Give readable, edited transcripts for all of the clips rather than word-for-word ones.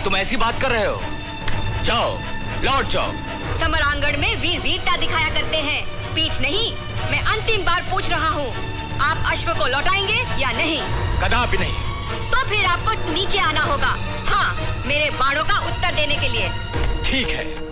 तुम ऐसी बात कर रहे हो? जाओ, लौट जाओ। समरांगण में वीर वीरता दिखाया करते हैं, पीठ नहीं। मैं अंतिम बार पूछ रहा हूँ, आप अश्व को लौटाएंगे या नहीं? कदापि नहीं। तो फिर आपको नीचे आना होगा। हाँ, मेरे बाणों का उत्तर देने के लिए। ठीक है।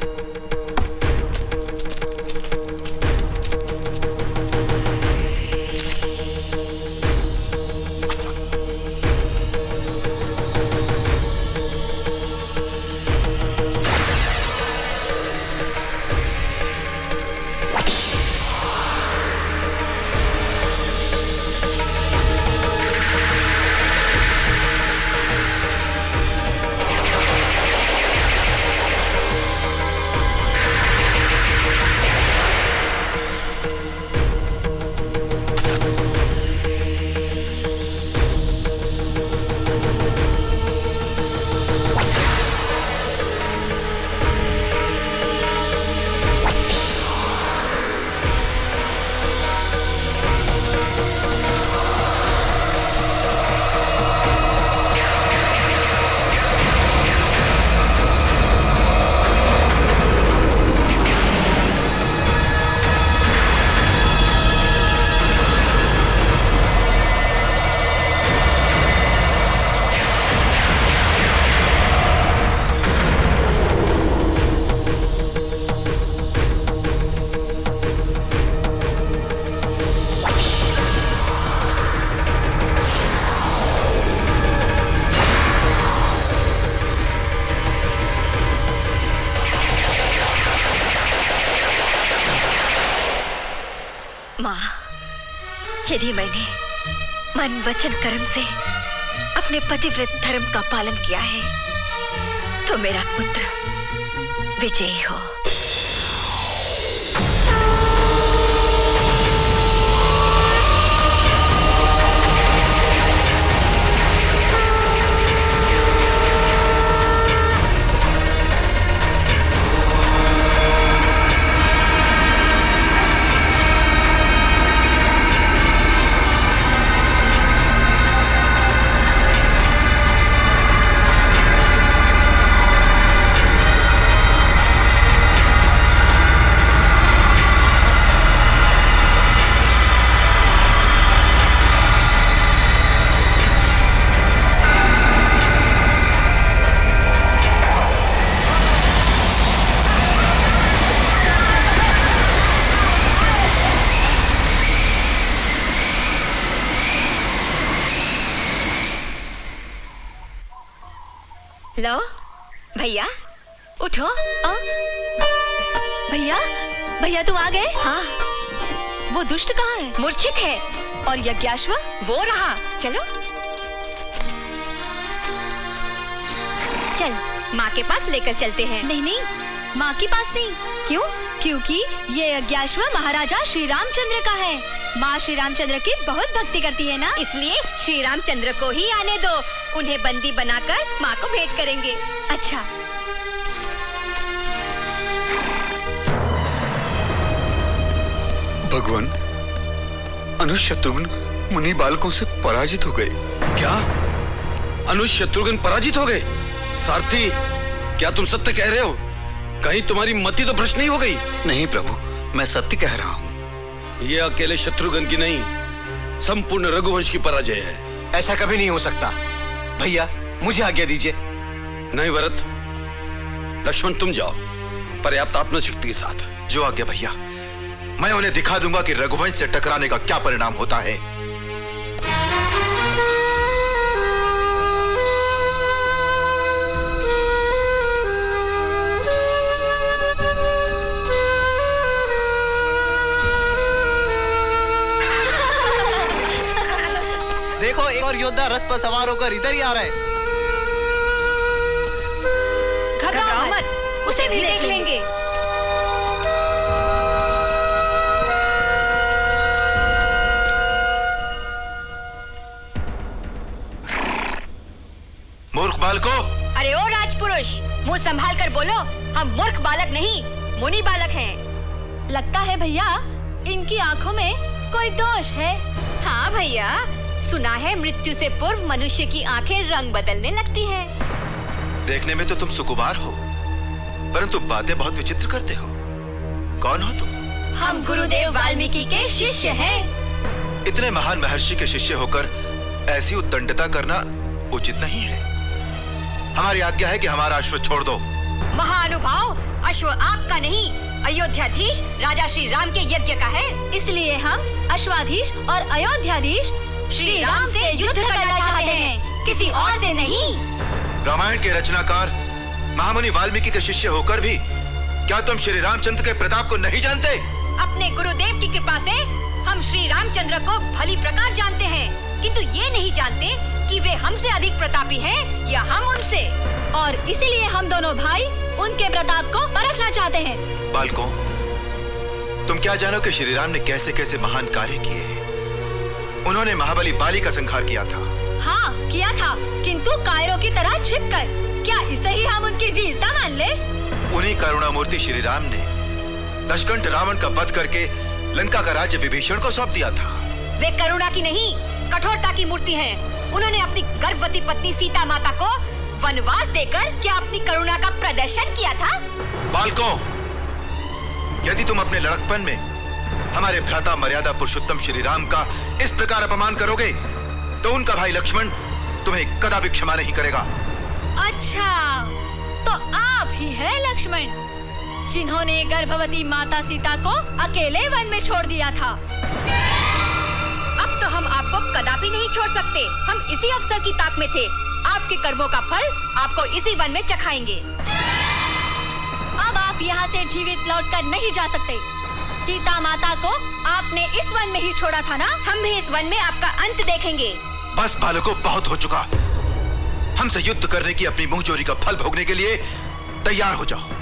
यदि मैंने मन वचन कर्म से अपने पतिव्रत धर्म का पालन किया है तो मेरा पुत्र विजयी हो। लो भैया उठो। भैया भैया तुम आ गए? हाँ। वो दुष्ट कहाँ है? मूर्छित है। और यज्ञाश्व? वो रहा। चलो चल माँ के पास लेकर चलते हैं। नहीं नहीं, माँ के पास नहीं। क्यों? क्योंकि ये यज्ञाश्व महाराजा श्री रामचंद्र का है। माँ श्री रामचंद्र की बहुत भक्ति करती है ना, इसलिए श्री रामचंद्र को ही आने दो। उन्हें बंदी बनाकर माँ को भेंट करेंगे। अच्छा। भगवान, अनुज शत्रुघ्न मुनि बालकों से पराजित हो गए। क्या? अनुज शत्रुघ्न पराजित हो गए? सारथी, क्या तुम सत्य कह रहे हो? कहीं तुम्हारी मति तो भ्रष्ट नहीं हो गई? नहीं प्रभु, मैं सत्य कह रहा हूँ। ये अकेले शत्रुघ्न की नहीं, संपूर्ण रघुवंश की पराजय है। ऐसा कभी नहीं हो सकता। भैया मुझे आज्ञा दीजिए। नहीं भरत, लक्ष्मण तुम जाओ पर्याप्त आत्मशक्ति के साथ। जो आज्ञा भैया। मैं उन्हें दिखा दूंगा कि रघुवंश से टकराने का क्या परिणाम होता है। देखो, एक और योद्धा रथ पर सवार होकर इधर ही आ रहा है। घबराओ मत, उसे भी देख लेंगे। मूर्ख बालको! अरे ओ राजपुरुष, मुंह संभाल कर बोलो। हम मूर्ख बालक नहीं, मुनि बालक हैं। लगता है भैया इनकी आंखों में कोई दोष है। हाँ भैया, सुना है मृत्यु से पूर्व मनुष्य की आंखें रंग बदलने लगती हैं। देखने में तो तुम सुकुमार हो, परंतु बातें बहुत विचित्र करते हो। कौन हो तुम? हम गुरुदेव वाल्मीकि के शिष्य हैं। इतने महान महर्षि के शिष्य होकर ऐसी उद्दंडता करना उचित नहीं है। हमारी आज्ञा है कि हमारा अश्व छोड़ दो। महानुभाव, अश्व आपका नहीं, अयोध्याधीश राजा श्री राम के यज्ञ का है। इसलिए हम अश्वाधीश और अयोध्याधीश श्री राम से युद्ध करना चाहते हैं, किसी और से नहीं। रामायण के रचनाकार महामुनि वाल्मीकि के शिष्य होकर भी क्या तुम श्री रामचंद्र के प्रताप को नहीं जानते? अपने गुरुदेव की कृपा से हम श्री रामचंद्र को भली प्रकार जानते हैं, किंतु ये नहीं जानते कि वे हमसे अधिक प्रतापी हैं या हम उनसे। और इसीलिए हम दोनों भाई उनके प्रताप को परखना चाहते हैं। बालकों, तुम क्या जानो कि श्री राम ने कैसे कैसे महान कार्य किए हैं। उन्होंने महाबली बाली का संहार किया था। हाँ, किया था, किंतु कायरों की तरह छिपकर। क्या इसे ही हम उनकी वीरता मान ले? उन्हीं करुणामूर्ति श्री राम ने दशकंठ रावण का वध करके लंका का राज्य विभीषण को सौंप दिया था। वे करुणा की नहीं, कठोरता की मूर्ति हैं। उन्होंने अपनी गर्भवती पत्नी सीता माता को वनवास देकर क्या अपनी करुणा का प्रदर्शन किया था? बालकों, यदि तुम अपने लड़कपन में हमारे भ्राता मर्यादा पुरुषोत्तम श्री राम का इस प्रकार अपमान करोगे तो उनका भाई लक्ष्मण तुम्हें कदापि क्षमा नहीं करेगा। अच्छा, तो आप ही हैं लक्ष्मण, जिन्होंने गर्भवती माता सीता को अकेले वन में छोड़ दिया था। अब तो हम आपको कदापि नहीं छोड़ सकते। हम इसी अवसर की ताक में थे। आपके कर्मों का फल आपको इसी वन में चखाएंगे। अब आप यहाँ से जीवित लौटकर नहीं जा सकते। सीता माता को आपने इस वन में ही छोड़ा था ना? हम भी इस वन में आपका अंत देखेंगे। बस बालकों, बहुत हो चुका। हमसे युद्ध करने की अपनी मुंहजोरी का फल भोगने के लिए तैयार हो जाओ।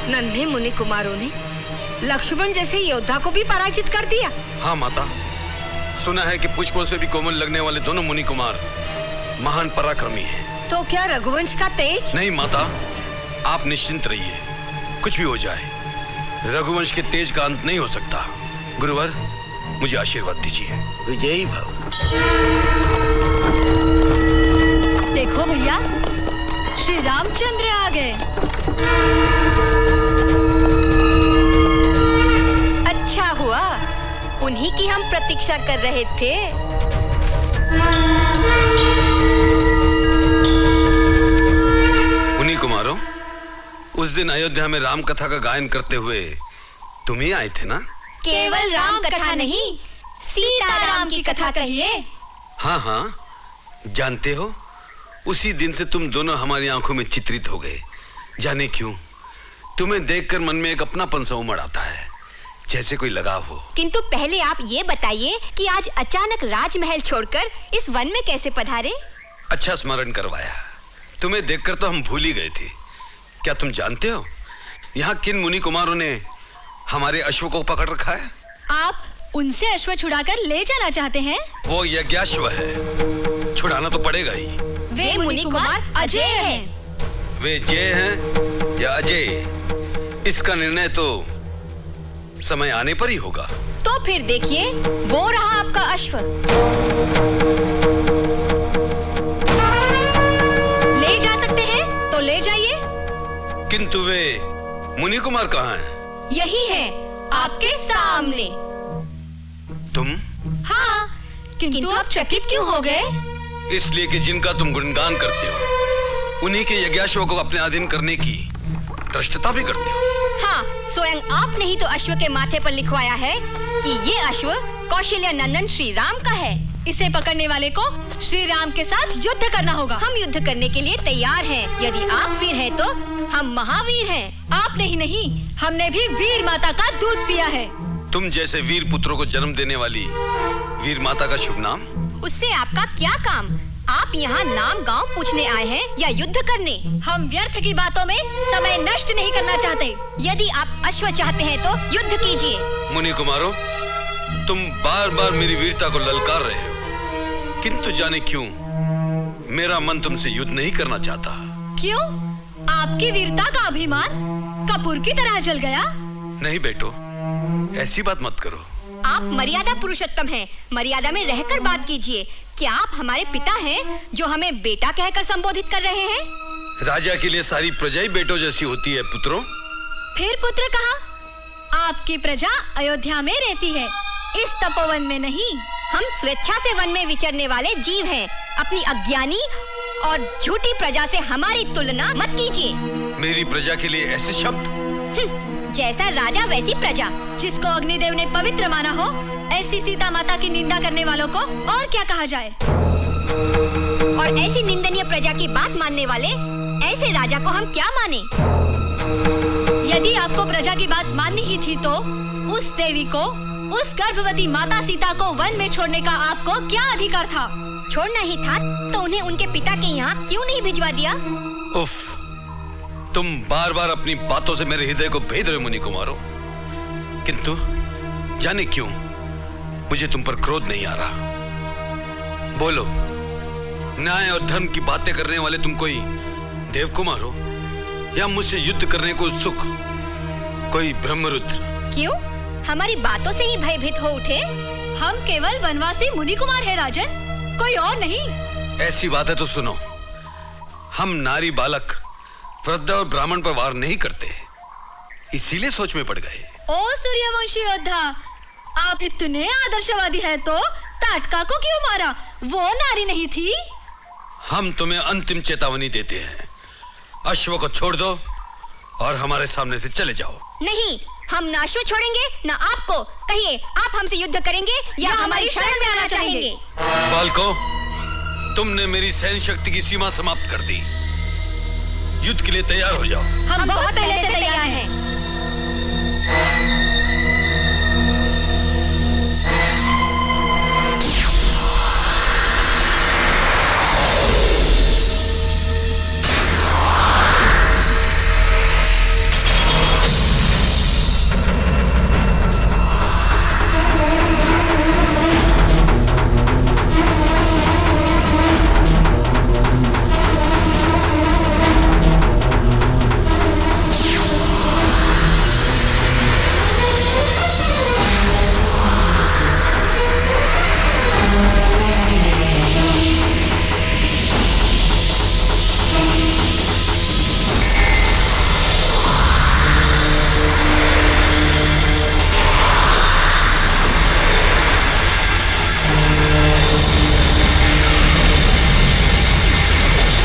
नन्हे मुनि कुमारों ने लक्ष्मण जैसे योद्धा को भी पराजित कर दिया। हाँ माता, सुना है कि पुष्पों से भी कोमल लगने वाले दोनों मुनि कुमार महान पराक्रमी हैं। तो क्या रघुवंश का तेज? नहीं माता, आप निश्चिंत रहिए, कुछ भी हो जाए रघुवंश के तेज का अंत नहीं हो सकता। गुरुवर, मुझे आशीर्वाद दीजिए। विजयी भव। देखो भैया, श्री रामचंद्र आ गए। अच्छा हुआ, उन्हीं की हम प्रतीक्षा कर रहे थे। मुनि कुमारों, उस दिन अयोध्या में राम कथा का गायन करते हुए तुम ही आए थे ना? केवल राम कथा नहीं, सीताराम की कथा कहिए। हाँ हाँ, जानते हो, उसी दिन से तुम दोनों हमारी आंखों में चित्रित हो गए। जाने क्यों, तुम्हें देखकर मन में एक अपनापन सा उमड़ आता है, जैसे कोई लगाव हो। किंतु पहले आप ये बताइए कि आज अचानक राजमहल छोड़कर इस वन में कैसे पधारे? अच्छा स्मरण करवाया, तुम्हें देखकर तो हम भूल ही गए थे। क्या तुम जानते हो यहाँ किन मुनि कुमारों ने हमारे अश्व को पकड़ रखा है। आप उनसे अश्व छुड़ाकर ले जाना चाहते हैं? वो यज्ञाश्व है, छुड़ाना तो पड़ेगा ही। वे मुनि कुमार अजय हैं। वे जय हैं या अजय, इसका निर्णय तो समय आने पर ही होगा। तो फिर देखिए, वो रहा आपका अश्व। ले जा सकते हैं तो ले जाइए। किंतु वे मुनि कुमार कहाँ हैं? यही है, आपके सामने। तुम? हाँ, किंतु आप चकित क्यों हो गए? इसलिए कि जिनका तुम गुणगान करते हो, उन्हीं के यज्ञाश्व को अपने अधीन करने की धृष्टता भी करते हो। हाँ, स्वयं आपने ही तो अश्व के माथे पर लिखवाया है कि ये अश्व कौशल्य नंदन श्री राम का है। इसे पकड़ने वाले को श्री राम के साथ युद्ध करना होगा। हम युद्ध करने के लिए तैयार हैं। यदि आप वीर हैं तो हम महावीर हैं। आपने ही नहीं, हमने भी वीर माता का दूध पिया है। तुम जैसे वीर पुत्रों को जन्म देने वाली वीर माता का शुभ नाम? उससे आपका क्या काम? आप यहाँ नाम गांव पूछने आए हैं या युद्ध करने? हम व्यर्थ की बातों में समय नष्ट नहीं करना चाहते। यदि आप अश्व चाहते हैं तो युद्ध कीजिए। मुनि कुमारों, तुम बार बार मेरी वीरता को ललकार रहे हो, किंतु जाने क्यों मेरा मन तुमसे युद्ध नहीं करना चाहता। क्यों? आपकी वीरता का अभिमान कपूर की तरह जल गया? नहीं बेटो, ऐसी बात मत करो। आप मर्यादा पुरुषोत्तम हैं। मर्यादा में रहकर बात कीजिए। क्या आप हमारे पिता हैं जो हमें बेटा कहकर संबोधित कर रहे हैं? राजा के लिए सारी प्रजा ही बेटों जैसी होती है पुत्रों। फिर पुत्र कहाँ? आपकी प्रजा अयोध्या में रहती है, इस तपोवन में नहीं। हम स्वेच्छा से वन में विचरने वाले जीव हैं। अपनी अज्ञानी और झूठी प्रजा से हमारी तुलना मत कीजिए। मेरी प्रजा के लिए ऐसे शब्द? जैसा राजा वैसी प्रजा। जिसको अग्निदेव ने पवित्र माना हो, ऐसी सीता माता की निंदा करने वालों को और क्या कहा जाए? और ऐसी निंदनीय प्रजा की बात मानने वाले ऐसे राजा को हम क्या माने? यदि आपको प्रजा की बात माननी ही थी तो उस देवी को, उस गर्भवती माता सीता को वन में छोड़ने का आपको क्या अधिकार था? छोड़ना ही था तो उन्हें उनके पिता के यहाँ क्यों नहीं भिजवा दिया? उफ, तुम बार बार अपनी बातों से मेरे हृदय को भेद रहे हो मुनि कुमारों। किंतु जाने क्यों मुझे तुम पर क्रोध नहीं आ रहा। बोलो, न्याय और धर्म की बातें करने वाले तुम कोई देव कुमार हो या मुझसे युद्ध करने को उत्सुक कोई ब्रह्मरुद्र? क्यों? हमारी बातों से ही भयभीत हो उठे? हम केवल वनवासी मुनि कुमार है राजन, कोई और नहीं। ऐसी बात है तो सुनो। हम नारी, बालक, वृद्ध और ब्राह्मण पर वार नहीं करते, इसीलिए सोच में पड़ गए। ओ सूर्यवंशी योद्धा, आप इतने आदर्शवादी हैं तो ताटका को क्यों मारा? वो नारी नहीं थी? हम तुम्हें अंतिम चेतावनी देते हैं, अश्व को छोड़ दो और हमारे सामने से चले जाओ। नहीं, हम ना अश्व छोड़ेंगे ना आपको। कहिए, आप हमसे युद्ध करेंगे या हमारी शरण में आना चाहेंगे? बालकों, तुमने मेरी सहन शक्ति की सीमा समाप्त कर दी। युद्ध के लिए तैयार हो जाओ। हम बहुत पहले से तैयार हैं।